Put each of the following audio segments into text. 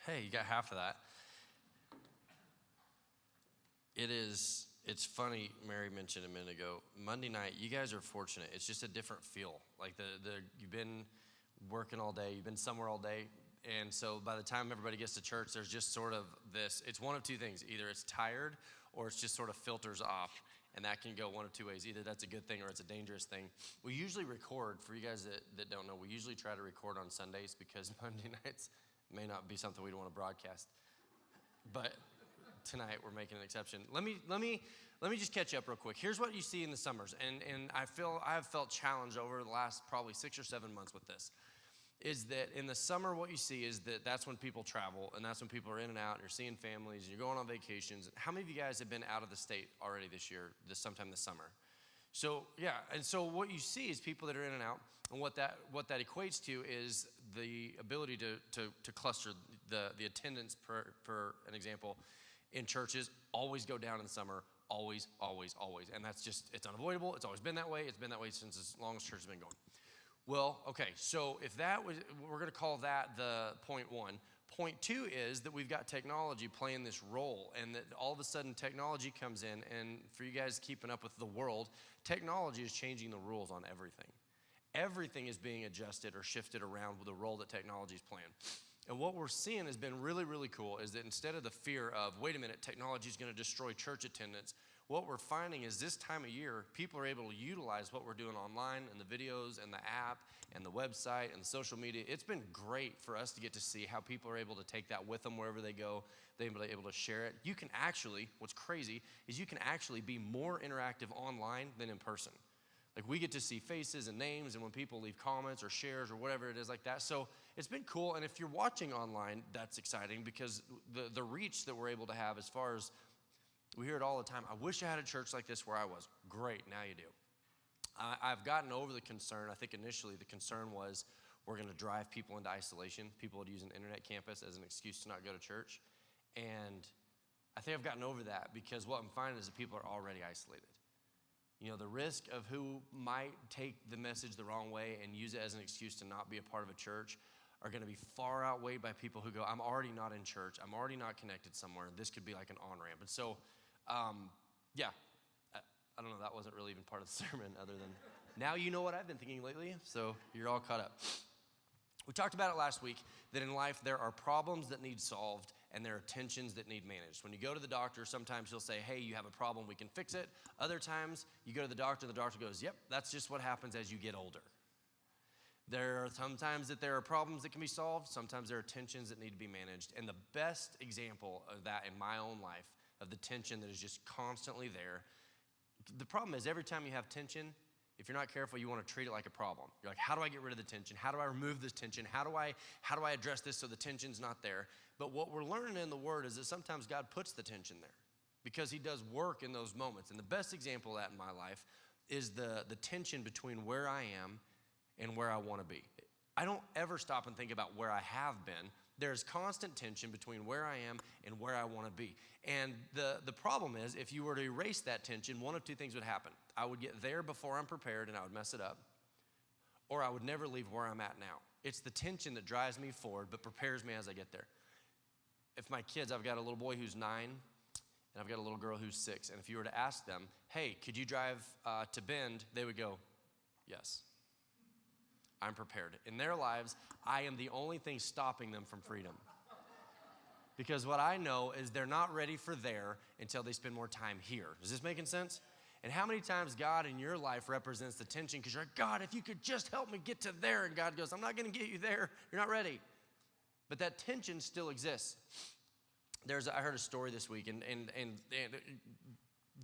Hey, you got half of that. It's funny, Mary mentioned a minute ago, Monday night, you guys are fortunate. It's just a different feel. Like you've been working all day, you've been somewhere all day, and so by the time everybody gets to church, there's just sort of this, it's one of two things. Either it's tired or it's just sort of filters off, and that can go one of two ways. Either that's a good thing or it's a dangerous thing. We usually record, for you guys that don't know, we usually try to record on Sundays because Monday nights may not be something we'd want to broadcast. But tonight we're making an exception. Let me just catch up real quick. Here's what you see in the summers, and I've felt challenged over the last probably 6 or 7 months with this. Is that in the summer what you see is that's when people travel, and that's when people are in and out, and you're seeing families, and you're going on vacations. How many of you guys have been out of the state already this year, sometime this summer? So yeah, and so what you see is people that are in and out, and what that equates to is the ability to cluster the attendance for an example in churches always go down in the summer, always, and that's just, it's unavoidable. It's always been that way. It's been that way since as long as church has been going. Well, okay, so if that was, we're going to call that the point one. Point two is that we've got technology playing this role, and that all of a sudden technology comes in, and for you guys keeping up with the world, technology is changing the rules on everything. Everything is being adjusted or shifted around with the role that technology is playing. And what we're seeing has been really, really cool is that instead of the fear of, wait a minute, technology is going to destroy church attendance, what we're finding is this time of year, people are able to utilize what we're doing online and the videos and the app and the website and the social media. It's been great for us to get to see how people are able to take that with them wherever they go. They're able to share it. You can actually, what's crazy is you can actually be more interactive online than in person. Like we get to see faces and names and when people leave comments or shares or whatever it is like that. So it's been cool. And if you're watching online, that's exciting because the reach that we're able to have as far as, we hear it all the time. I wish I had a church like this where I was. Great, now you do. I've gotten over the concern. I think initially the concern was we're going to drive people into isolation. People would use an internet campus as an excuse to not go to church. And I think I've gotten over that because what I'm finding is that people are already isolated. You know, the risk of who might take the message the wrong way and use it as an excuse to not be a part of a church are going to be far outweighed by people who go, I'm already not in church. I'm already not connected somewhere. This could be like an on-ramp. And so, yeah, I don't know. That wasn't really even part of the sermon other than now you know what I've been thinking lately. So you're all caught up. We talked about it last week that in life there are problems that need solved and there are tensions that need managed. When you go to the doctor, sometimes he'll say, hey, you have a problem, we can fix it. Other times you go to the doctor goes, yep, that's just what happens as you get older. There are sometimes that there are problems that can be solved. Sometimes there are tensions that need to be managed. And the best example of that in my own life, of the tension that is just constantly there, the problem is every time you have tension, if you're not careful, you want to treat it like a problem. You're like, how do I get rid of the tension? How do I remove this tension? How do I address this so the tension's not there? But what we're learning in the Word is that sometimes God puts the tension there because He does work in those moments. And the best example of that in my life is the tension between where I am and where I want to be. I don't ever stop and think about where I have been. There's constant tension between where I am and where I want to be. And the problem is, if you were to erase that tension, one of two things would happen. I would get there before I'm prepared and I would mess it up, or I would never leave where I'm at now. It's the tension that drives me forward but prepares me as I get there. If my kids, I've got a little boy who's 9 and I've got a little girl who's 6, and if you were to ask them, hey, could you drive to Bend? They would go, yes. I'm prepared. In their lives, I am the only thing stopping them from freedom. Because what I know is they're not ready for there until they spend more time here. Is this making sense? And how many times God in your life represents the tension because you're like, God, if you could just help me get to there. And God goes, I'm not going to get you there. You're not ready. But that tension still exists. I heard a story this week, and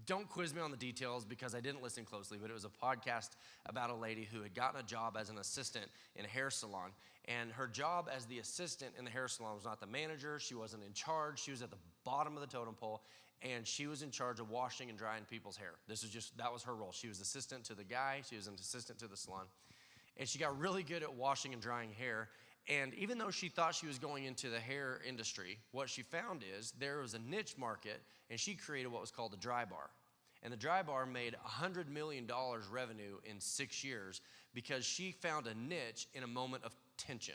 don't quiz me on the details because I didn't listen closely, but it was a podcast about a lady who had gotten a job as an assistant in a hair salon. And her job as the assistant in the hair salon was not the manager. She wasn't in charge. She was at the bottom of the totem pole, and she was in charge of washing and drying people's hair. That was her role. She was assistant to the guy. She was an assistant to the salon. And she got really good at washing and drying hair. And even though she thought she was going into the hair industry, what she found is there was a niche market, and she created what was called the dry bar. And the dry bar made $100 million revenue in 6 years because she found a niche in a moment of tension.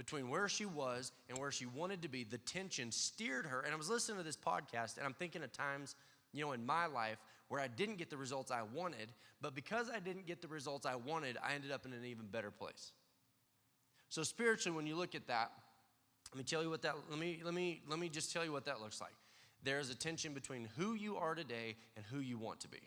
between where she was and where she wanted to be. The tension steered her. And I was listening to this podcast, and I'm thinking of times, in my life where I didn't get the results I wanted, but because I didn't get the results I wanted, I ended up in an even better place. So spiritually, when you look at that, let me just tell you what that looks like. There's a tension between who you are today and who you want to be.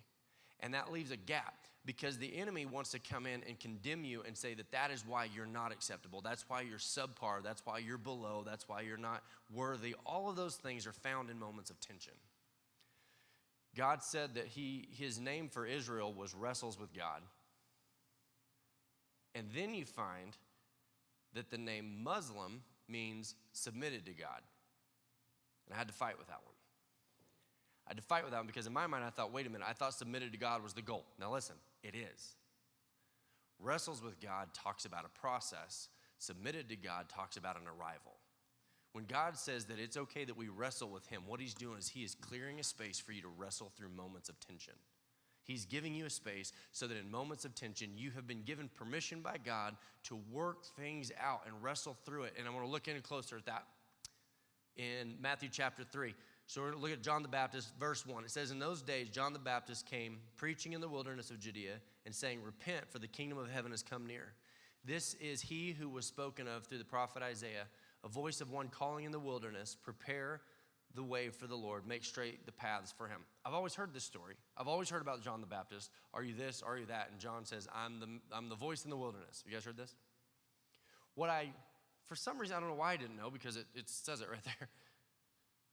And that leaves a gap because the enemy wants to come in and condemn you and say that is why you're not acceptable. That's why you're subpar. That's why you're below. That's why you're not worthy. All of those things are found in moments of tension. God said that his name for Israel was wrestles with God. And then you find that the name Muslim means submitted to God. And I had to fight with that one. I had to fight with that one because in my mind I thought, wait a minute, I thought submitted to God was the goal. Now listen, it is. Wrestles with God talks about a process. Submitted to God talks about an arrival. When God says that it's okay that we wrestle with him, what he's doing is he is clearing a space for you to wrestle through moments of tension. He's giving you a space so that in moments of tension, you have been given permission by God to work things out and wrestle through it. And I want to look in closer at that in Matthew chapter 3. So we're going to look at John the Baptist, verse 1. It says, in those days, John the Baptist came preaching in the wilderness of Judea and saying, repent, for the kingdom of heaven has come near. This is he who was spoken of through the prophet Isaiah, a voice of one calling in the wilderness, prepare the way for the Lord, make straight the paths for him. I've always heard this story. I've always heard about John the Baptist. Are you this? Are you that? And John says, I'm the voice in the wilderness. You guys heard this? For some reason, I don't know why I didn't know because it says it right there.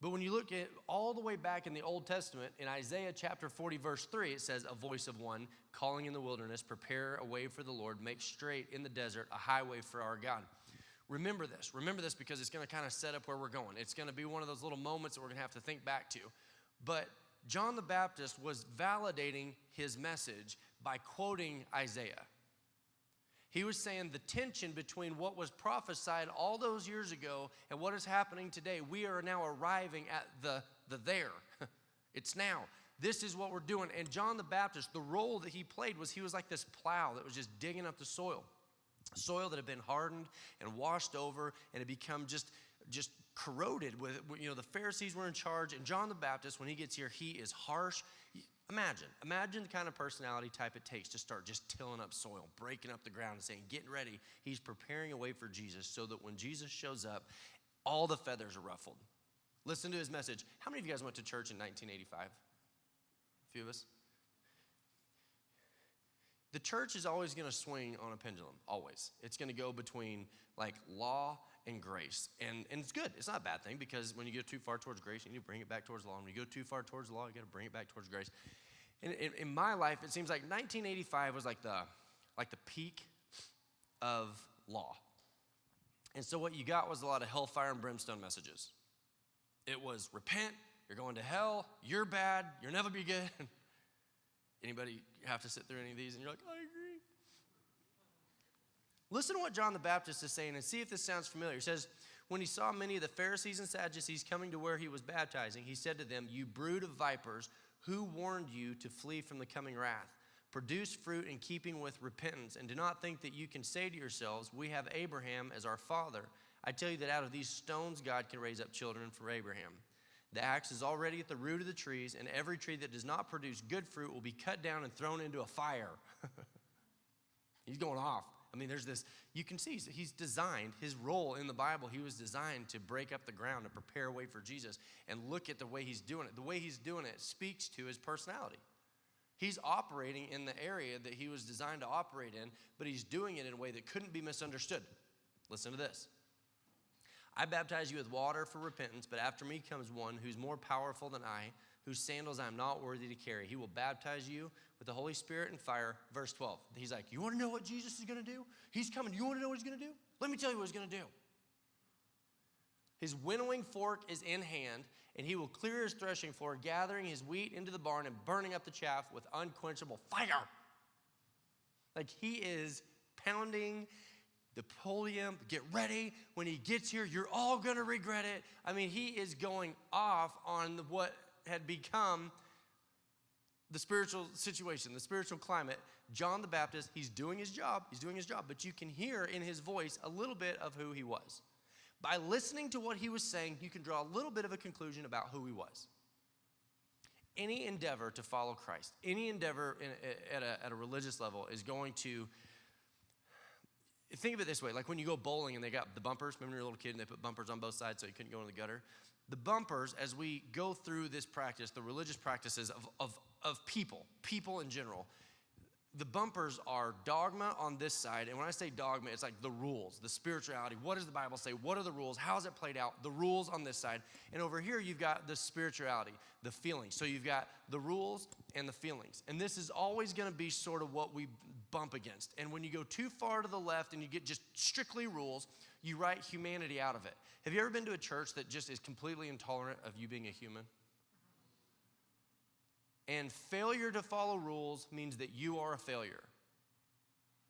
But when you look at all the way back in the Old Testament, in Isaiah chapter 40, verse 3, it says, a voice of one calling in the wilderness, prepare a way for the Lord, make straight in the desert a highway for our God. Remember this because it's going to kind of set up where we're going. It's going to be one of those little moments that we're going to have to think back to. But John the Baptist was validating his message by quoting Isaiah. He was saying the tension between what was prophesied all those years ago and what is happening today. We are now arriving at the there. It's now. This is what we're doing. And John the Baptist, the role that he played was he was like this plow that was just digging up the soil. Soil that had been hardened and washed over and had become just corroded with, the Pharisees were in charge. And John the Baptist, when he gets here, he is harsh. Imagine the kind of personality type it takes to start just tilling up soil, breaking up the ground and saying, getting ready. He's preparing a way for Jesus so that when Jesus shows up, all the feathers are ruffled. Listen to his message. How many of you guys went to church in 1985? A few of us. The church is always going to swing on a pendulum, always. It's going to go between like law and grace. And it's good. It's not a bad thing because when you go too far towards grace, you need to bring it back towards law. And when you go too far towards law, you got to bring it back towards grace. And in my life, it seems like 1985 was like the peak of law. And so what you got was a lot of hellfire and brimstone messages. It was repent, you're going to hell, you're bad, you'll never be good. Anybody have to sit through any of these and you're like, I agree. Listen to what John the Baptist is saying and see if this sounds familiar. He says, when he saw many of the Pharisees and Sadducees coming to where he was baptizing, he said to them, you brood of vipers, who warned you to flee from the coming wrath? Produce fruit in keeping with repentance, and do not think that you can say to yourselves, we have Abraham as our father. I tell you that out of these stones God can raise up children for Abraham. The axe is already at the root of the trees, and every tree that does not produce good fruit will be cut down and thrown into a fire. He's going off. I mean, there's this, you can see he's designed, his role in the Bible, he was designed to break up the ground and prepare a way for Jesus. And look at the way he's doing it. The way he's doing it speaks to his personality. He's operating in the area that he was designed to operate in, but he's doing it in a way that couldn't be misunderstood. Listen to this. I baptize you with water for repentance, but after me comes one who's more powerful than I, whose sandals I am not worthy to carry. He will baptize you with the Holy Spirit and fire. Verse 12. He's like, you want to know what Jesus is going to do? He's coming. You want to know what he's going to do? Let me tell you what he's going to do. His winnowing fork is in hand, and he will clear his threshing floor, gathering his wheat into the barn and burning up the chaff with unquenchable fire. Like he is pounding the podium, get ready. When he gets here, you're all going to regret it. I mean, he is going off on what had become the spiritual situation, the spiritual climate. John the Baptist, he's doing his job, but you can hear in his voice a little bit of who he was. By listening to what he was saying, you can draw a little bit of a conclusion about who he was. Any endeavor to follow Christ, any endeavor at a religious level is going to, think of it this way, like when you go bowling and they got the bumpers, remember when you were a little kid and they put bumpers on both sides so you couldn't go in the gutter? The bumpers, as we go through this practice, the religious practices of people in general, the bumpers are dogma on this side, and when I say dogma, it's like the rules, the spirituality. What does the Bible say? What are the rules? How is it played out? The rules on this side. And over here, you've got the spirituality, the feelings. So you've got the rules and the feelings. And this is always going to be sort of what we bump against. And when you go too far to the left and you get just strictly rules, you write humanity out of it. Have you ever been to a church that just is completely intolerant of you being a human? And failure to follow rules means that you are a failure.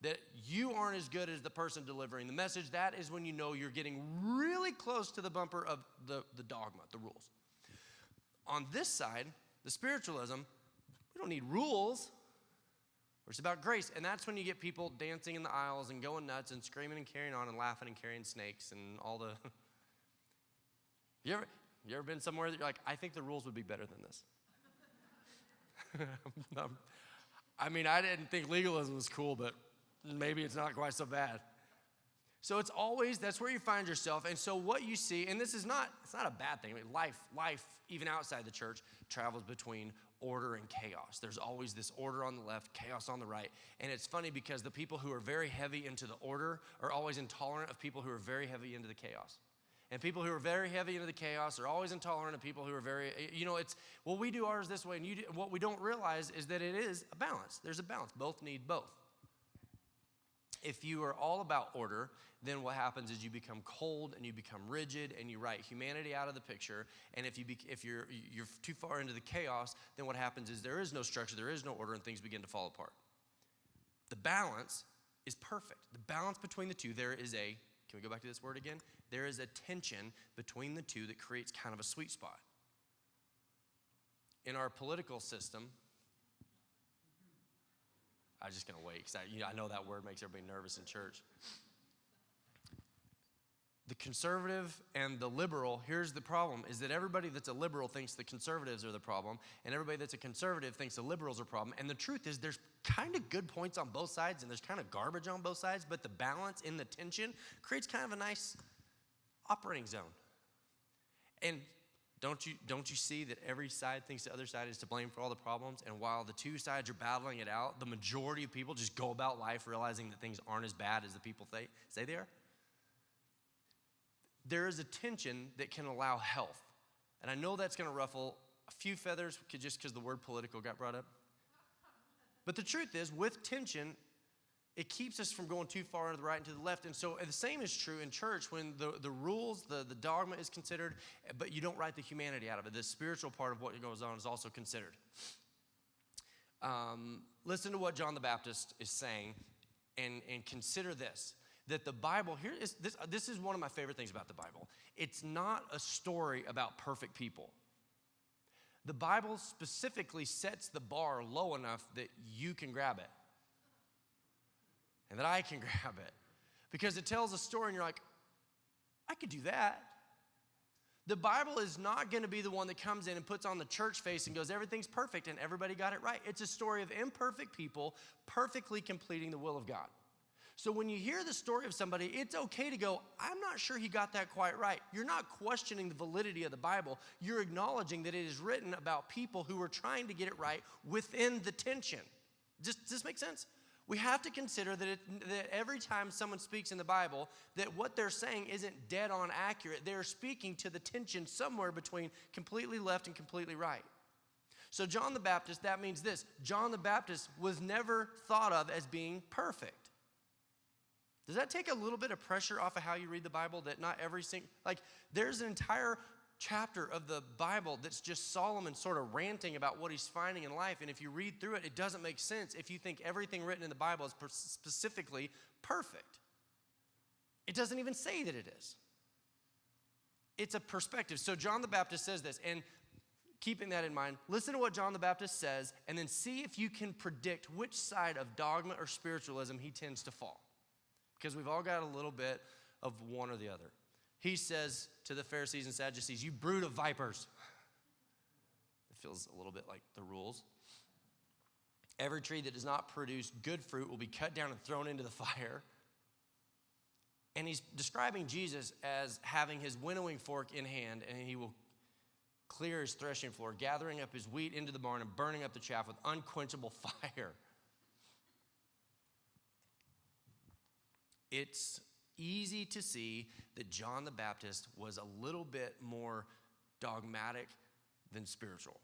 That you aren't as good as the person delivering the message. That is when you know you're getting really close to the bumper of the dogma, the rules. On this side, the spiritualism, we don't need rules. It's about grace. And that's when you get people dancing in the aisles and going nuts and screaming and carrying on and laughing and carrying snakes and all the... You ever been somewhere that you're like, I think the rules would be better than this? I mean, I didn't think legalism was cool, but maybe it's not quite so bad. So it's always, that's where you find yourself. And so what you see, and it's not a bad thing. I mean, life, even outside the church, travels between order and chaos. There's always this order on the left, chaos on the right. And it's funny because the people who are very heavy into the order are always intolerant of people who are very heavy into the chaos. And people who are very heavy into the chaos are always intolerant of people who are very, it's, well, we do ours this way. And what we don't realize is that it is a balance. There's a balance. Both need both. If you are all about order, then what happens is you become cold and you become rigid and you write humanity out of the picture. And if you're too far into the chaos, then what happens is there is no structure, there is no order, and things begin to fall apart. The balance is perfect. The balance between the two, can we go back to this word again? There is a tension between the two that creates kind of a sweet spot. In our political system, I'm just going to wait because I know that word makes everybody nervous in church. The conservative and the liberal, here's the problem, is that everybody that's a liberal thinks the conservatives are the problem, and everybody that's a conservative thinks the liberals are the problem. And the truth is there's kind of good points on both sides, and there's kind of garbage on both sides, but the balance in the tension creates kind of a nice operating zone. And don't you see that every side thinks the other side is to blame for all the problems? And while the two sides are battling it out, the majority of people just go about life realizing that things aren't as bad as the people say they are. There is a tension that can allow health. And I know that's going to ruffle a few feathers just because the word political got brought up. But the truth is, with tension, it keeps us from going too far to the right and to the left. And so the same is true in church when the rules, the dogma is considered, but you don't write the humanity out of it. The spiritual part of what goes on is also considered. Listen to what John the Baptist is saying and consider this. That the Bible, this is one of my favorite things about the Bible. It's not a story about perfect people. The Bible specifically sets the bar low enough that you can grab it. And that I can grab it. Because it tells a story and you're like, I could do that. The Bible is not going to be the one that comes in and puts on the church face and goes, everything's perfect and everybody got it right. It's a story of imperfect people perfectly completing the will of God. So when you hear the story of somebody, it's okay to go, I'm not sure he got that quite right. You're not questioning the validity of the Bible. You're acknowledging that it is written about people who are trying to get it right within the tension. Does this make sense? We have to consider that every time someone speaks in the Bible, that what they're saying isn't dead on accurate. They're speaking to the tension somewhere between completely left and completely right. So John the Baptist, that means this. John the Baptist was never thought of as being perfect. Does that take a little bit of pressure off of how you read the Bible? That not every single, there's an entire chapter of the Bible that's just Solomon sort of ranting about what he's finding in life. And if you read through it, it doesn't make sense if you think everything written in the Bible is specifically perfect. It doesn't even say that it is. It's a perspective. So John the Baptist says this, and keeping that in mind, listen to what John the Baptist says, and then see if you can predict which side of dogma or spiritualism he tends to fall. Because we've all got a little bit of one or the other. He says to the Pharisees and Sadducees, you brood of vipers. It feels a little bit like the rules. Every tree that does not produce good fruit will be cut down and thrown into the fire. And he's describing Jesus as having his winnowing fork in hand, and he will clear his threshing floor, gathering up his wheat into the barn and burning up the chaff with unquenchable fire. It's easy to see that John the Baptist was a little bit more dogmatic than spiritual.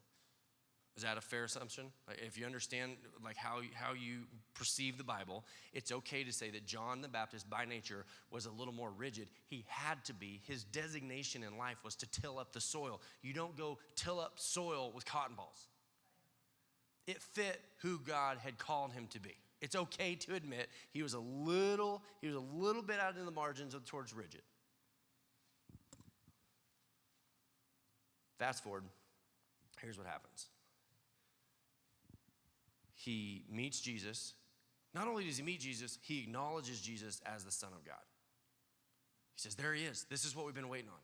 Is that a fair assumption? Like, if you understand how you perceive the Bible, it's okay to say that John the Baptist by nature was a little more rigid. He had to be. His designation in life was to till up the soil. You don't go till up soil with cotton balls. It fit who God had called him to be. It's okay to admit he was a little bit out in the margins towards rigid. Fast forward, here's what happens. He meets Jesus. Not only does he meet Jesus, he acknowledges Jesus as the Son of God. He says, there he is. This is what we've been waiting on.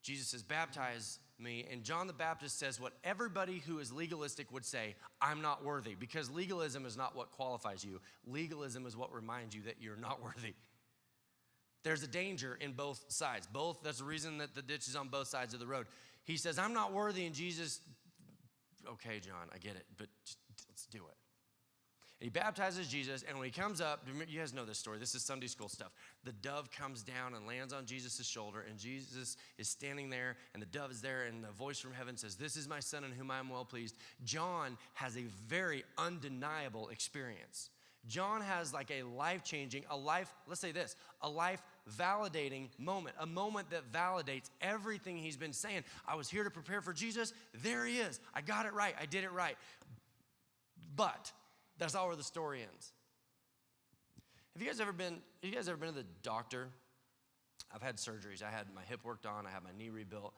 Jesus says, baptize me. And John the Baptist says what everybody who is legalistic would say, I'm not worthy. Because legalism is not what qualifies you. Legalism is what reminds you that you're not worthy. There's a danger in both sides. That's the reason that the ditch is on both sides of the road. He says, I'm not worthy. And Jesus, okay, John, I get it, but just, let's do it. And he baptizes Jesus, and when he comes up, you guys know this story. This is Sunday school stuff. The dove comes down and lands on Jesus' shoulder, and Jesus is standing there, and the dove is there, and a voice from heaven says, this is my son in whom I am well pleased. John has a very undeniable experience. John has like a life-changing, let's say this, a life-validating moment, a moment that validates everything he's been saying. I was here to prepare for Jesus. There he is. I got it right. I did it right. But that's not where the story ends. Have you guys ever been to the doctor? I've had surgeries. I had my hip worked on. I had my knee rebuilt.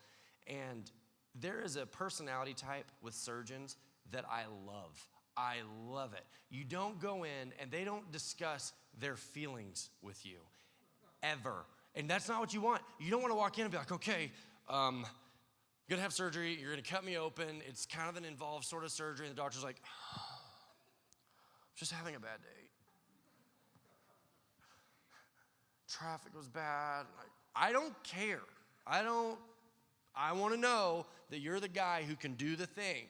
And there is a personality type with surgeons that I love. I love it. You don't go in and they don't discuss their feelings with you, ever. And that's not what you want. You don't want to walk in and be like, okay, I'm going to have surgery. You're going to cut me open. It's kind of an involved sort of surgery. And the doctor's like, just having a bad day. Traffic was bad. I don't care. I want to know that you're the guy who can do the thing.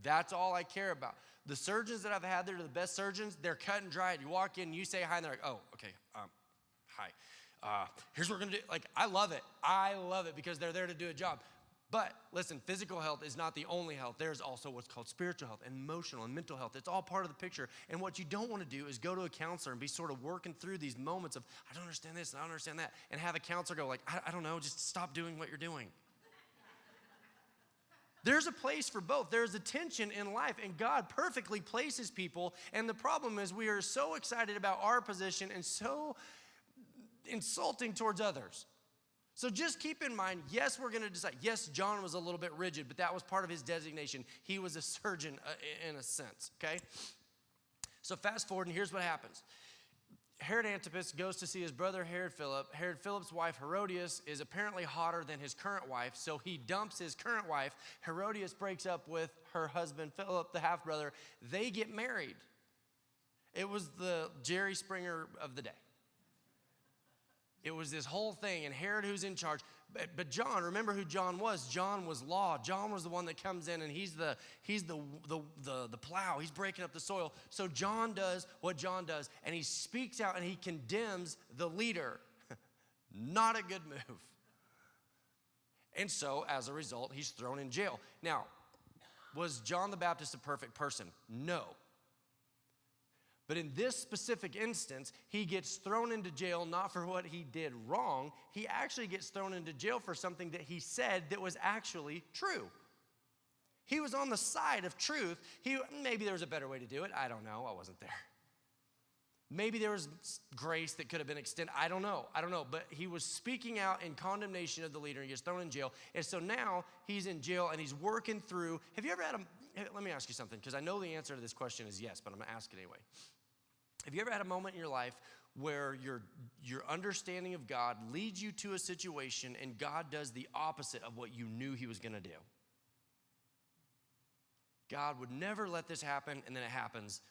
That's all I care about. The surgeons that I've had, they're the best surgeons. They're cut and dried. You walk in, you say hi, and they're like, oh, okay, hi. Here's what we're going to do. Like, I love it. I love it because they're there to do a job. But listen, physical health is not the only health. There's also what's called spiritual health, and emotional and mental health. It's all part of the picture. And what you don't want to do is go to a counselor and be sort of working through these moments of, I don't understand this and I don't understand that, and have a counselor go like, I don't know, just stop doing what you're doing. There's a place for both. There's a tension in life, and God perfectly places people. And the problem is we are so excited about our position and so insulting towards others. So just keep in mind, yes, we're going to decide. Yes, John was a little bit rigid, but that was part of his designation. He was a surgeon in a sense, okay? So fast forward, and here's what happens. Herod Antipas goes to see his brother Herod Philip. Herod Philip's wife Herodias is apparently hotter than his current wife, so he dumps his current wife. Herodias breaks up with her husband Philip, the half-brother. They get married. It was the Jerry Springer of the day. It was this whole thing, and Herod who's in charge. But John, remember who John was. John was law. John was the one that comes in, and he's the plow. He's breaking up the soil. So John does what John does, and he speaks out, and he condemns the leader. Not a good move. And so, as a result, he's thrown in jail. Now, was John the Baptist a perfect person? No. But in this specific instance, he gets thrown into jail not for what he did wrong. He actually gets thrown into jail for something that he said that was actually true. He was on the side of truth. Maybe there was a better way to do it. I don't know. I wasn't there. Maybe there was grace that could have been extended. I don't know. But he was speaking out in condemnation of the leader. And he gets thrown in jail. And so now he's in jail and he's working through. Have you ever had let me ask you something, because I know the answer to this question is yes, but I'm going to ask it anyway. Have you ever had a moment in your life where your understanding of God leads you to a situation and God does the opposite of what you knew he was going to do? God would never let this happen, and then it happens.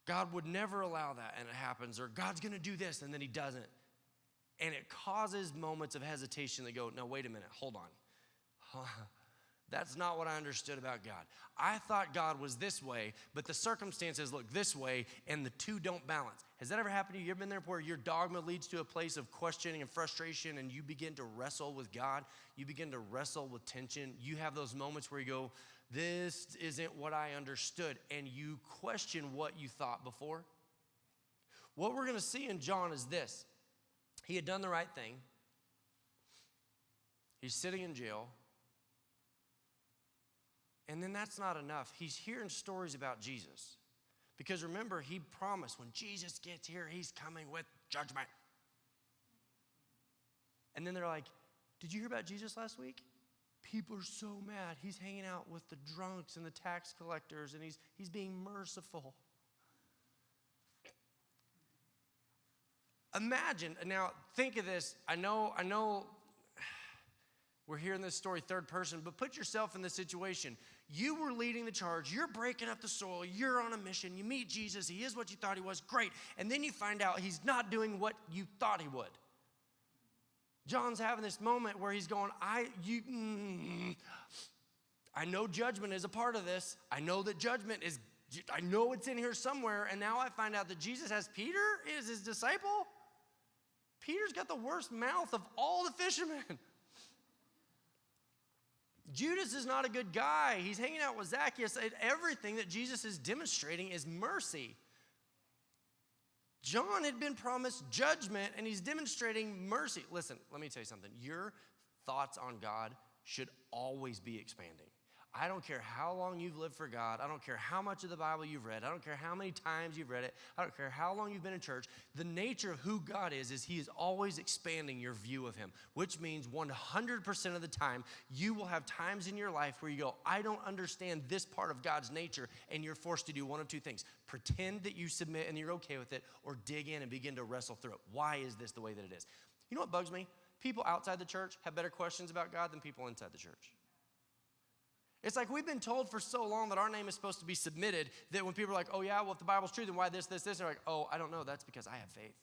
God would never allow that, and it happens. Or God's going to do this, and then he doesn't. And it causes moments of hesitation that go, no, wait a minute, hold on. That's not what I understood about God. I thought God was this way, but the circumstances look this way, and the two don't balance. Has that ever happened to you? You ever been there where your dogma leads to a place of questioning and frustration, and you begin to wrestle with God? You begin to wrestle with tension. You have those moments where you go, this isn't what I understood, and you question what you thought before. What we're going to see in John is this. He had done the right thing. He's sitting in jail. And then that's not enough. He's hearing stories about Jesus. Because remember, he promised when Jesus gets here, he's coming with judgment. And then they're like, did you hear about Jesus last week? People are so mad. He's hanging out with the drunks and the tax collectors, and he's being merciful. Imagine, now think of this. I know we're hearing this story third person, but put yourself in this situation. You were leading the charge. You're breaking up the soil. You're on a mission. You meet Jesus. He is what you thought he was. Great. And then you find out he's not doing what you thought he would. John's having this moment where he's going, I know judgment is a part of this. I know that I know it's in here somewhere. And now I find out that Jesus has Peter as his disciple. Peter's got the worst mouth of all the fishermen. Judas is not a good guy. He's hanging out with Zacchaeus. Everything that Jesus is demonstrating is mercy. John had been promised judgment, and he's demonstrating mercy. Listen, let me tell you something. Your thoughts on God should always be expanding. I don't care how long you've lived for God. I don't care how much of the Bible you've read. I don't care how many times you've read it. I don't care how long you've been in church. The nature of who God is he is always expanding your view of him, which means 100% of the time, you will have times in your life where you go, I don't understand this part of God's nature, and you're forced to do one of two things. Pretend that you submit and you're okay with it, or dig in and begin to wrestle through it. Why is this the way that it is? You know what bugs me? People outside the church have better questions about God than people inside the church. It's like we've been told for so long that our name is supposed to be submitted that when people are like, oh yeah, well if the Bible's true, then why this? They're like, oh, I don't know, that's because I have faith.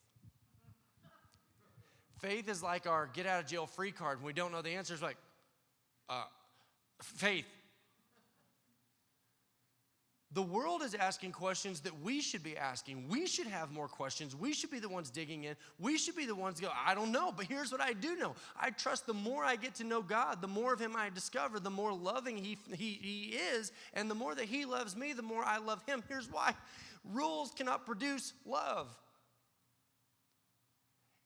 Faith is like our get out of jail free card. When we don't know the answers, like, faith. The world is asking questions that we should be asking. We should have more questions. We should be the ones digging in. We should be the ones go, I don't know, but here's what I do know. I trust the more I get to know God, the more of him I discover, the more loving he is, and the more that he loves me, the more I love him. Here's why. Rules cannot produce love.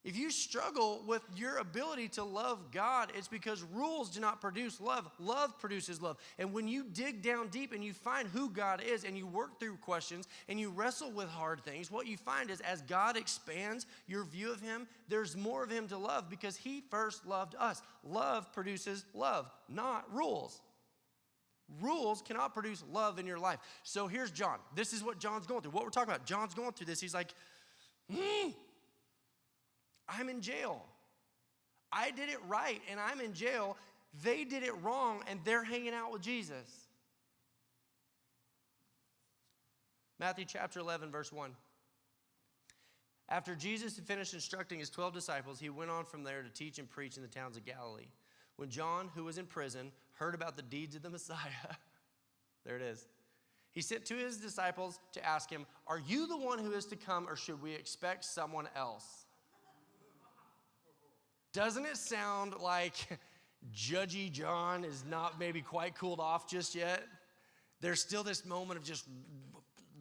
If you struggle with your ability to love God, it's because rules do not produce love. Love produces love. And when you dig down deep and you find who God is and you work through questions and you wrestle with hard things, what you find is as God expands your view of him, there's more of him to love because he first loved us. Love produces love, not rules. Rules cannot produce love in your life. So here's John. This is what John's going through. What we're talking about, John's going through this. He's like, I'm in jail. I did it right, and I'm in jail. They did it wrong, and they're hanging out with Jesus. Matthew chapter 11, verse 1. After Jesus had finished instructing his 12 disciples, he went on from there to teach and preach in the towns of Galilee. When John, who was in prison, heard about the deeds of the Messiah, there it is, he sent to his disciples to ask him, are you the one who is to come, or should we expect someone else? Doesn't it sound like Judgy John is not maybe quite cooled off just yet? There's still this moment of just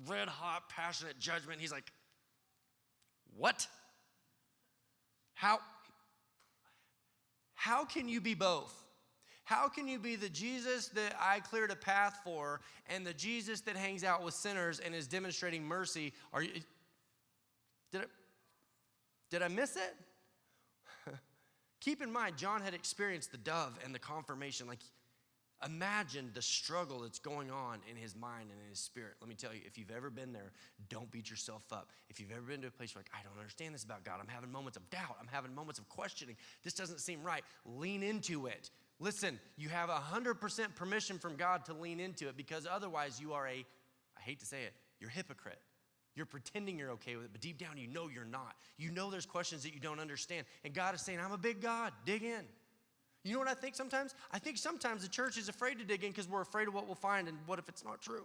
red hot, passionate judgment. He's like, what? How can you be both? How can you be the Jesus that I cleared a path for and the Jesus that hangs out with sinners and is demonstrating mercy? Did I miss it? Keep in mind, John had experienced the dove and the confirmation. Like, imagine the struggle that's going on in his mind and in his spirit. Let me tell you, if you've ever been there, don't beat yourself up. If you've ever been to a place where like, I don't understand this about God. I'm having moments of doubt. I'm having moments of questioning. This doesn't seem right. Lean into it. Listen, you have 100% permission from God to lean into it, because otherwise you are I hate to say it, you're a hypocrite. You're pretending you're okay with it, but deep down you know you're not. You know there's questions that you don't understand. And God is saying, I'm a big God. Dig in. You know what I think sometimes? I think sometimes the church is afraid to dig in because we're afraid of what we'll find, and what if it's not true?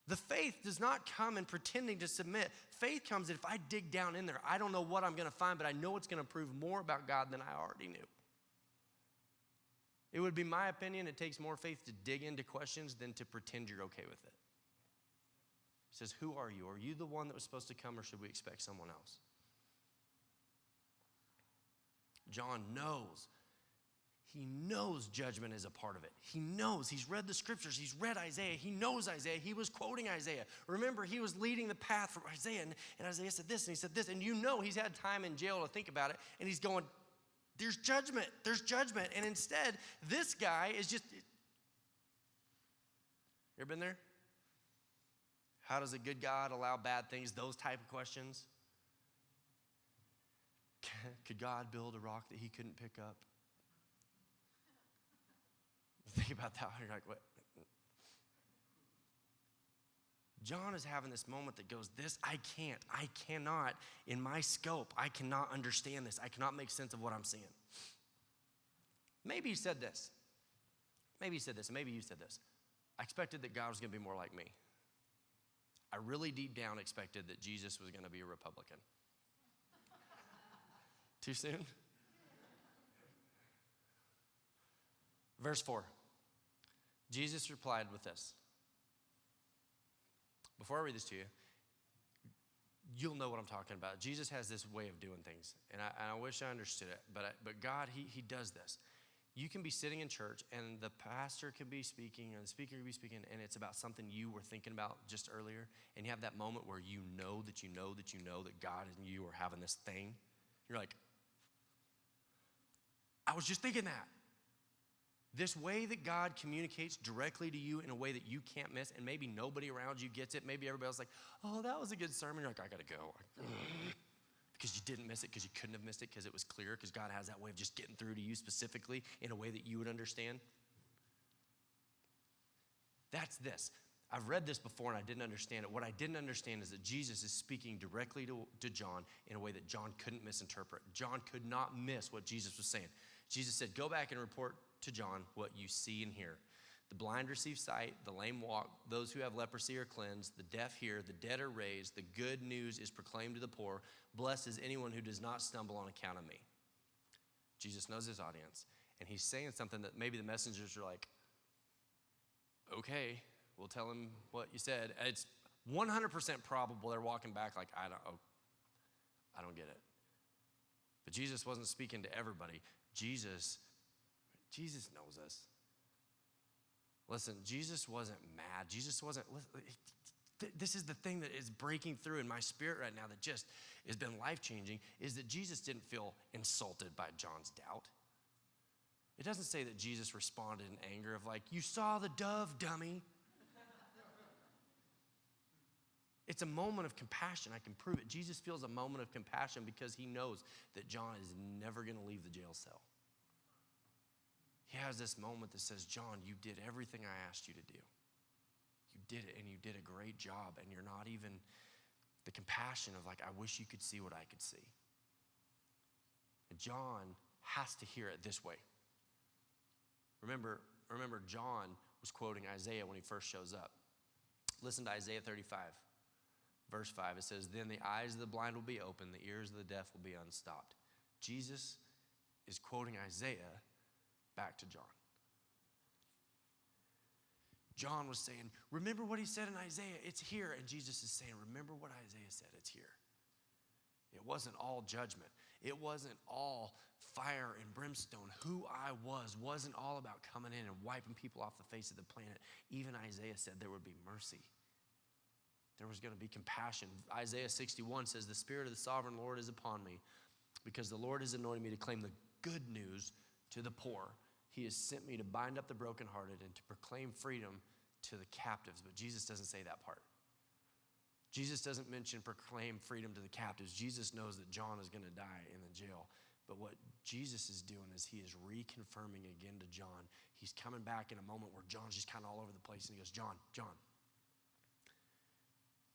The faith does not come in pretending to submit. Faith comes that if I dig down in there, I don't know what I'm going to find, but I know it's going to prove more about God than I already knew. It would be my opinion it takes more faith to dig into questions than to pretend you're okay with it. He says, who are you? Are you the one that was supposed to come, or should we expect someone else? John knows. He knows judgment is a part of it. He knows. He's read the scriptures. He's read Isaiah. He knows Isaiah. He was quoting Isaiah. Remember, he was leading the path from Isaiah, and Isaiah said this, and he said this, and you know he's had time in jail to think about it, and he's going, there's judgment. There's judgment. And instead, this guy is just, you ever been there? How does a good God allow bad things? Those type of questions. Could God build a rock that he couldn't pick up? Think about that. You're like, what? John is having this moment that goes, I cannot, in my scope, I cannot understand this. I cannot make sense of what I'm seeing. Maybe he said this. Maybe he said this, and maybe you said this. I expected that God was going to be more like me. I really deep down expected that Jesus was going to be a Republican. Too soon? Verse 4. Jesus replied with this. Before I read this to you, you'll know what I'm talking about. Jesus has this way of doing things, and I wish I understood it, but God, he does this. You can be sitting in church, and the pastor can be speaking, or the speaker can be speaking, and it's about something you were thinking about just earlier, and you have that moment where you know that God and you are having this thing. You're like, I was just thinking that. This way that God communicates directly to you in a way that you can't miss, and maybe nobody around you gets it. Maybe everybody else is like, oh, that was a good sermon. You're like, I got to go. Because you didn't miss it, because you couldn't have missed it, because it was clear, because God has that way of just getting through to you specifically in a way that you would understand. That's this. I've read this before and I didn't understand it. What I didn't understand is that Jesus is speaking directly to John in a way that John couldn't misinterpret. John could not miss what Jesus was saying. Jesus said, go back and report to John what you see and hear. The blind receive sight, the lame walk, those who have leprosy are cleansed, the deaf hear, the dead are raised, the good news is proclaimed to the poor. Blessed is anyone who does not stumble on account of me. Jesus knows his audience, and he's saying something that maybe the messengers are like, okay, we'll tell him what you said. It's 100% probable they're walking back like, I don't get it. But Jesus wasn't speaking to everybody. Jesus knows us. Listen, Jesus wasn't mad. Jesus wasn't, this is the thing that is breaking through in my spirit right now that just has been life-changing, is that Jesus didn't feel insulted by John's doubt. It doesn't say that Jesus responded in anger of like, you saw the dove, dummy. It's a moment of compassion. I can prove it. Jesus feels a moment of compassion because he knows that John is never going to leave the jail cell. He has this moment that says, John, you did everything I asked you to do. You did it, and you did a great job, and you're not even the compassion of like, I wish you could see what I could see. And John has to hear it this way. Remember, John was quoting Isaiah when he first shows up. Listen to Isaiah 35, verse 5. It says, then the eyes of the blind will be open, the ears of the deaf will be unstopped. Jesus is quoting Isaiah back to John. John was saying, remember what he said in Isaiah, it's here. And Jesus is saying, remember what Isaiah said, it's here. It wasn't all judgment. It wasn't all fire and brimstone. Who I wasn't all about coming in and wiping people off the face of the planet. Even Isaiah said there would be mercy. There was going to be compassion. Isaiah 61 says, the Spirit of the sovereign Lord is upon me, because the Lord has anointed me to claim the good news to the poor. He has sent me to bind up the brokenhearted and to proclaim freedom to the captives. But Jesus doesn't say that part. Jesus doesn't mention proclaim freedom to the captives. Jesus knows that John is going to die in the jail. But what Jesus is doing is he is reconfirming again to John. He's coming back in a moment where John's just kind of all over the place. And he goes, John,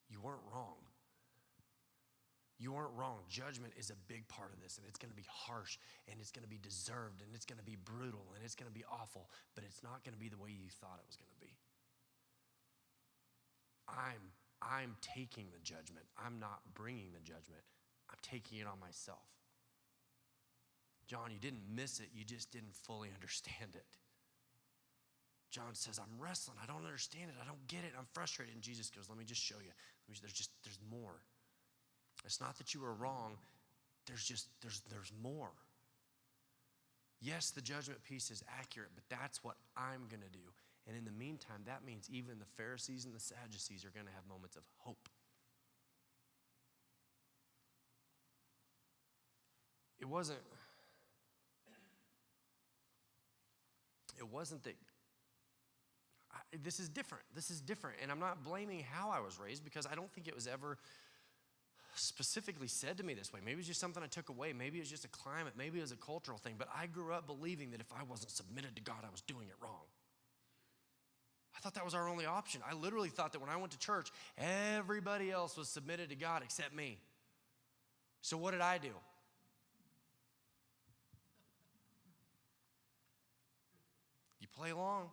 you weren't wrong. You weren't wrong. Judgment is a big part of this, and it's going to be harsh, and it's going to be deserved, and it's going to be brutal, and it's going to be awful, but it's not going to be the way you thought it was going to be. I'm taking the judgment. I'm not bringing the judgment. I'm taking it on myself. John, you didn't miss it. You just didn't fully understand it. John says, I'm wrestling. I don't understand it. I don't get it. I'm frustrated. And Jesus goes, let me just show you. There's more. It's not that you were wrong. There's more. Yes, the judgment piece is accurate, but that's what I'm going to do. And in the meantime, that means even the Pharisees and the Sadducees are going to have moments of hope. It wasn't that, this is different. This is different. And I'm not blaming how I was raised, because I don't think it was ever specifically said to me this way. Maybe it was just something I took away. Maybe it was just a climate. Maybe it was a cultural thing. But I grew up believing that if I wasn't submitted to God, I was doing it wrong. I thought that was our only option. I literally thought that when I went to church, everybody else was submitted to God except me. So what did I do? You play along.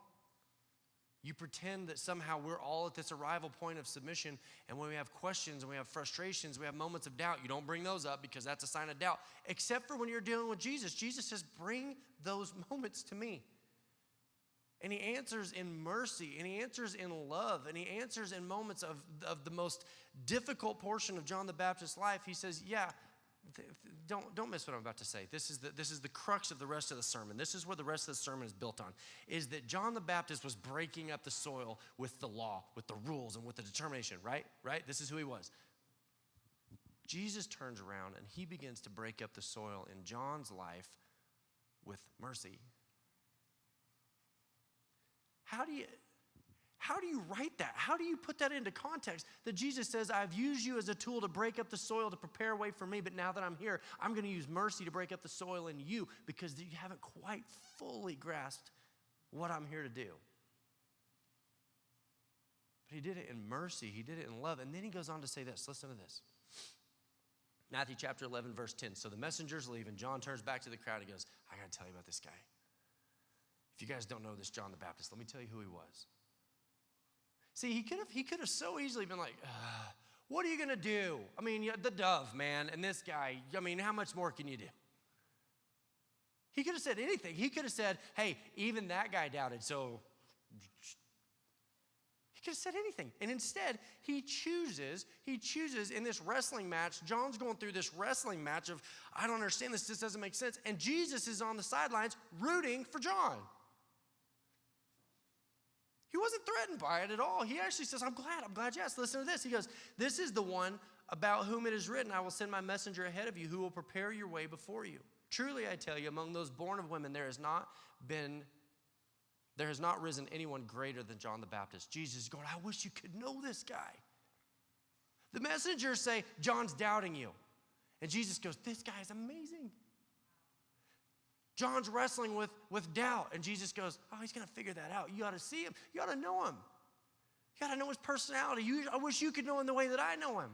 You pretend that somehow we're all at this arrival point of submission, and when we have questions and we have frustrations, we have moments of doubt, you don't bring those up because that's a sign of doubt, except for when you're dealing with Jesus. Jesus says, bring those moments to me. And he answers in mercy, and he answers in love, and he answers in moments of the most difficult portion of John the Baptist's life. He says, yeah, don't miss what I'm about to say. This is the crux of the rest of the sermon. This is where the rest of the sermon is built on, is that John the Baptist was breaking up the soil with the law, with the rules, and with the determination, right? This is who he was. Jesus turns around, and he begins to break up the soil in John's life with mercy. How do you write that? How do you put that into context? That Jesus says, I've used you as a tool to break up the soil to prepare a way for me, but now that I'm here, I'm going to use mercy to break up the soil in you, because you haven't quite fully grasped what I'm here to do. But he did it in mercy. He did it in love. And then he goes on to say this. Listen to this. Matthew chapter 11, verse 10. So the messengers leave, and John turns back to the crowd and goes, I got to tell you about this guy. If you guys don't know this John the Baptist, let me tell you who he was. See, he could have so easily been like, what are you going to do? I mean, the dove, man, and this guy, I mean, how much more can you do? He could have said anything. He could have said, hey, even that guy doubted, so he could have said anything. And instead, he chooses in this wrestling match. John's going through this wrestling match of, I don't understand this doesn't make sense. And Jesus is on the sidelines rooting for John. He wasn't threatened by it at all. He actually says, I'm glad, yes. Listen to this. He goes, this is the one about whom it is written, I will send my messenger ahead of you who will prepare your way before you. Truly, I tell you, among those born of women, there has not risen anyone greater than John the Baptist. Jesus is going, I wish you could know this guy. The messengers say, John's doubting you. And Jesus goes, this guy is amazing. John's wrestling with doubt, and Jesus goes, oh, he's going to figure that out. You ought to see him. You ought to know him. You ought to know his personality. I wish you could know him the way that I know him.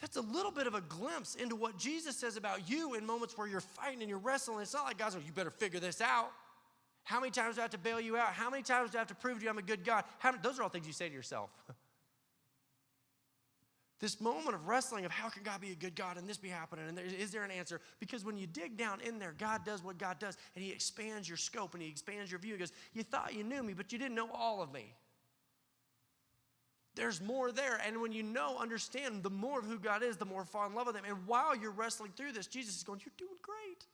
That's a little bit of a glimpse into what Jesus says about you in moments where you're fighting and you're wrestling. It's not like God's going, you better figure this out. How many times do I have to bail you out? How many times do I have to prove to you I'm a good God? Those are all things you say to yourself. This moment of wrestling of how can God be a good God and this be happening and is there an answer? Because when you dig down in there, God does what God does, and he expands your scope and he expands your view. He goes, you thought you knew me, but you didn't know all of me. There's more there, and when you understand the more of who God is, the more fall in love with him. And while you're wrestling through this, Jesus is going, you're doing great.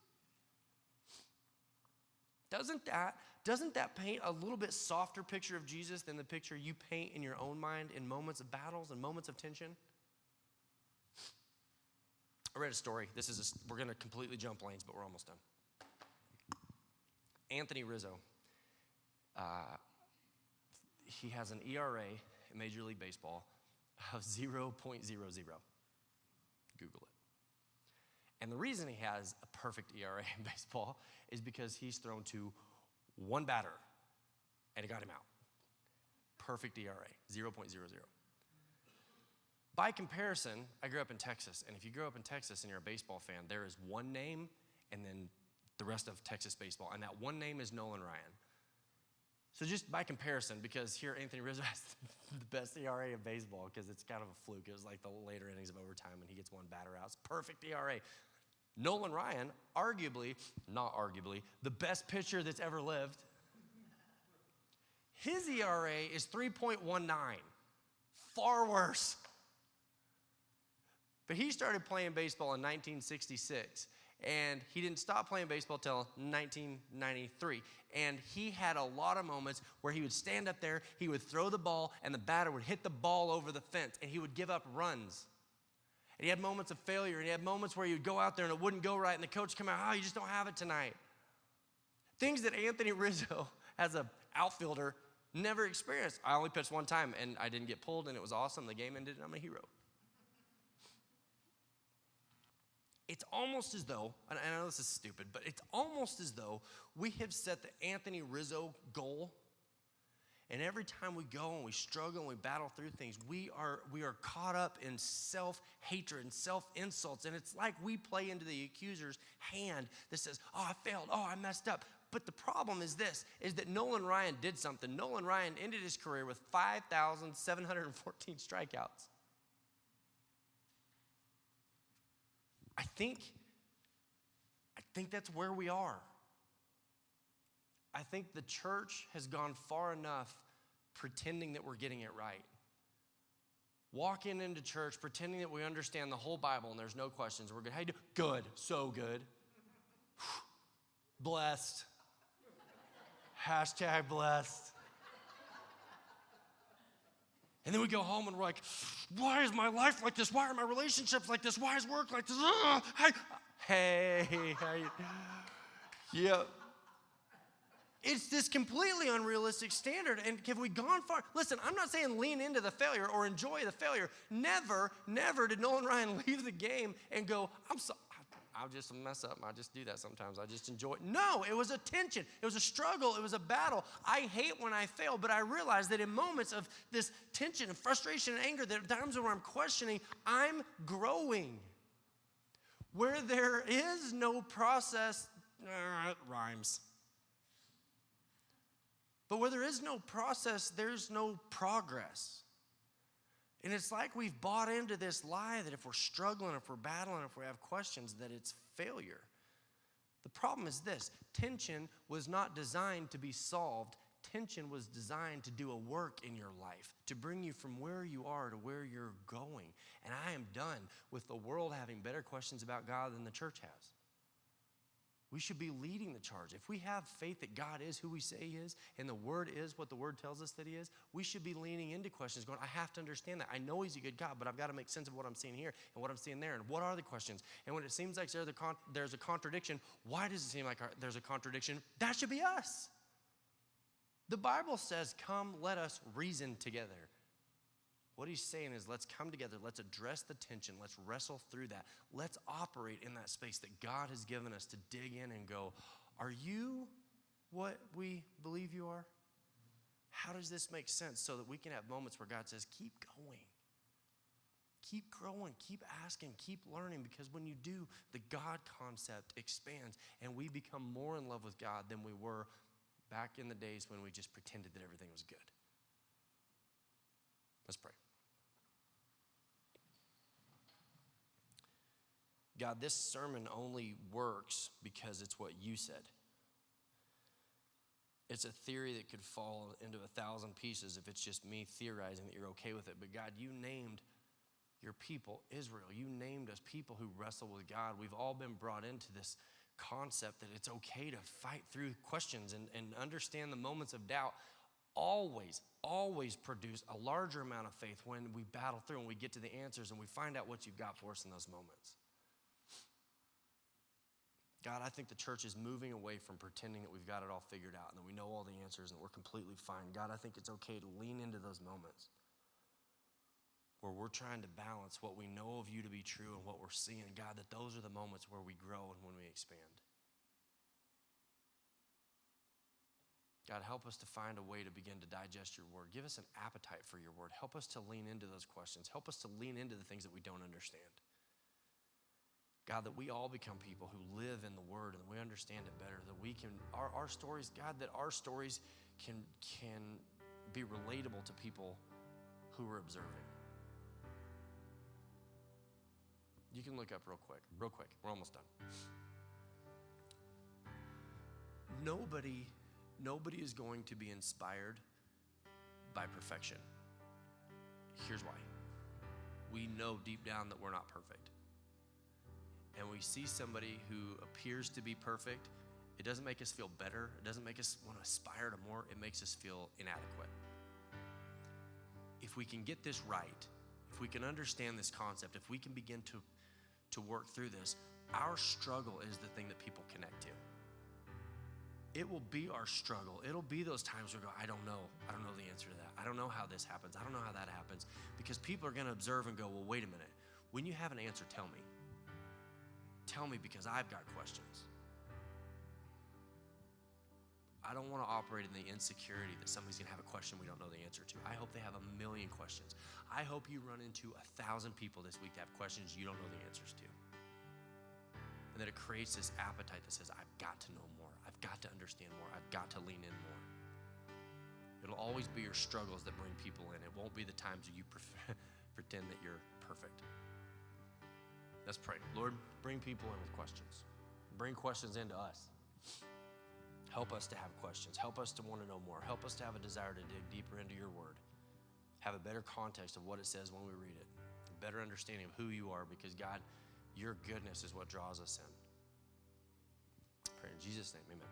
Doesn't that paint a little bit softer picture of Jesus than the picture you paint in your own mind in moments of battles and moments of tension? I read a story. We're going to completely jump lanes, but we're almost done. Anthony Rizzo, he has an ERA in Major League Baseball of 0.00. Google it. And the reason he has a perfect ERA in baseball is because he's thrown to one batter, and it got him out. Perfect ERA, 0.00. By comparison, I grew up in Texas, and if you grow up in Texas and you're a baseball fan, there is one name and then the rest of Texas baseball, and that one name is Nolan Ryan. So just by comparison, because here Anthony Rizzo has the best ERA in baseball because it's kind of a fluke. It was like the later innings of overtime, and he gets one batter out. It's perfect ERA. Nolan Ryan, not arguably, the best pitcher that's ever lived. His ERA is 3.19, far worse. But he started playing baseball in 1966, and he didn't stop playing baseball till 1993. And he had a lot of moments where he would stand up there, he would throw the ball, and the batter would hit the ball over the fence, and he would give up runs. And he had moments of failure, and he had moments where he would go out there and it wouldn't go right, and the coach would come out, oh, you just don't have it tonight. Things that Anthony Rizzo, as an outfielder, never experienced. I only pitched one time, and I didn't get pulled, and it was awesome. The game ended, and I'm a hero. It's almost as though, and I know this is stupid, but it's almost as though we have set the Anthony Rizzo goal, and every time we go and we struggle and we battle through things, we are caught up in self-hatred and self-insults, and it's like we play into the accuser's hand that says, oh, I failed, oh, I messed up. But the problem is this, is that Nolan Ryan did something. Nolan Ryan ended his career with 5,714 strikeouts. I think that's where we are. I think the church has gone far enough pretending that we're getting it right. Walking into church, pretending that we understand the whole Bible and there's no questions. We're good. How you doing? Good. So good. Blessed. Hashtag blessed. And then we go home and we're like, why is my life like this? Why are my relationships like this? Why is work like this? Hey, yeah. It's this completely unrealistic standard. And have we gone far? Listen, I'm not saying lean into the failure or enjoy the failure. Never did Nolan Ryan leave the game and go, I'll just mess up. I just do that sometimes. I just enjoy it. No, it was a tension. It was a struggle. It was a battle. I hate when I fail, but I realize that in moments of this tension and frustration and anger, there are times where I'm questioning, I'm growing. Where there is no process, it rhymes. But where there is no process, there's no progress. And it's like we've bought into this lie that if we're struggling, if we're battling, if we have questions, that it's failure. The problem is this: tension was not designed to be solved. Tension was designed to do a work in your life, to bring you from where you are to where you're going. And I am done with the world having better questions about God than the church has. We should be leading the charge. If we have faith that God is who we say he is, and the word is what the word tells us that he is, we should be leaning into questions, going, I have to understand that. I know he's a good God, but I've got to make sense of what I'm seeing here and what I'm seeing there, and what are the questions? And when it seems like there's a contradiction, why does it seem like there's a contradiction? That should be us. The Bible says, come, let us reason together. What he's saying is, let's come together, let's address the tension, let's wrestle through that. Let's operate in that space that God has given us to dig in and go, are you what we believe you are? How does this make sense so that we can have moments where God says, keep going. Keep growing, keep asking, keep learning, because when you do, the God concept expands and we become more in love with God than we were back in the days when we just pretended that everything was good. Let's pray. God, this sermon only works because it's what you said. It's a theory that could fall into 1,000 pieces if it's just me theorizing that you're okay with it. But God, you named your people, Israel. You named us people who wrestle with God. We've all been brought into this concept that it's okay to fight through questions and understand the moments of doubt always produce a larger amount of faith when we battle through and we get to the answers and we find out what you've got for us in those moments. God, I think the church is moving away from pretending that we've got it all figured out and that we know all the answers and that we're completely fine. God, I think it's okay to lean into those moments where we're trying to balance what we know of you to be true and what we're seeing. God, that those are the moments where we grow and when we expand. God, help us to find a way to begin to digest your word. Give us an appetite for your word. Help us to lean into those questions. Help us to lean into the things that we don't understand. God, that we all become people who live in the word and we understand it better, that we can, our stories, God, that our stories can be relatable to people who are observing. You can look up real quick. We're almost done. Nobody is going to be inspired by perfection. Here's why. We know deep down that we're not perfect. And we see somebody who appears to be perfect. It doesn't make us feel better. It doesn't make us want to aspire to more. It makes us feel inadequate. If we can get this right, if we can understand this concept, if we can begin to work through this, our struggle is the thing that people connect to. It will be our struggle. It'll be those times where we go, I don't know the answer to that. I don't know how this happens. I don't know how that happens. Because people are going to observe and go, well, wait a minute. When you have an answer, tell me. Tell me, because I've got questions. I don't want to operate in the insecurity that somebody's going to have a question we don't know the answer to. I hope they have a million questions. I hope you run into 1,000 people this week that have questions you don't know the answers to. And that it creates this appetite that says, I've got to know more. I've got to understand more. I've got to lean in more. It'll always be your struggles that bring people in. It won't be the times that you pretend that you're perfect. Let's pray. Lord, bring people in with questions. Bring questions into us. Help us to have questions. Help us to want to know more. Help us to have a desire to dig deeper into your word. Have a better context of what it says when we read it. A better understanding of who you are, because God, your goodness is what draws us in. I pray in Jesus' name, amen.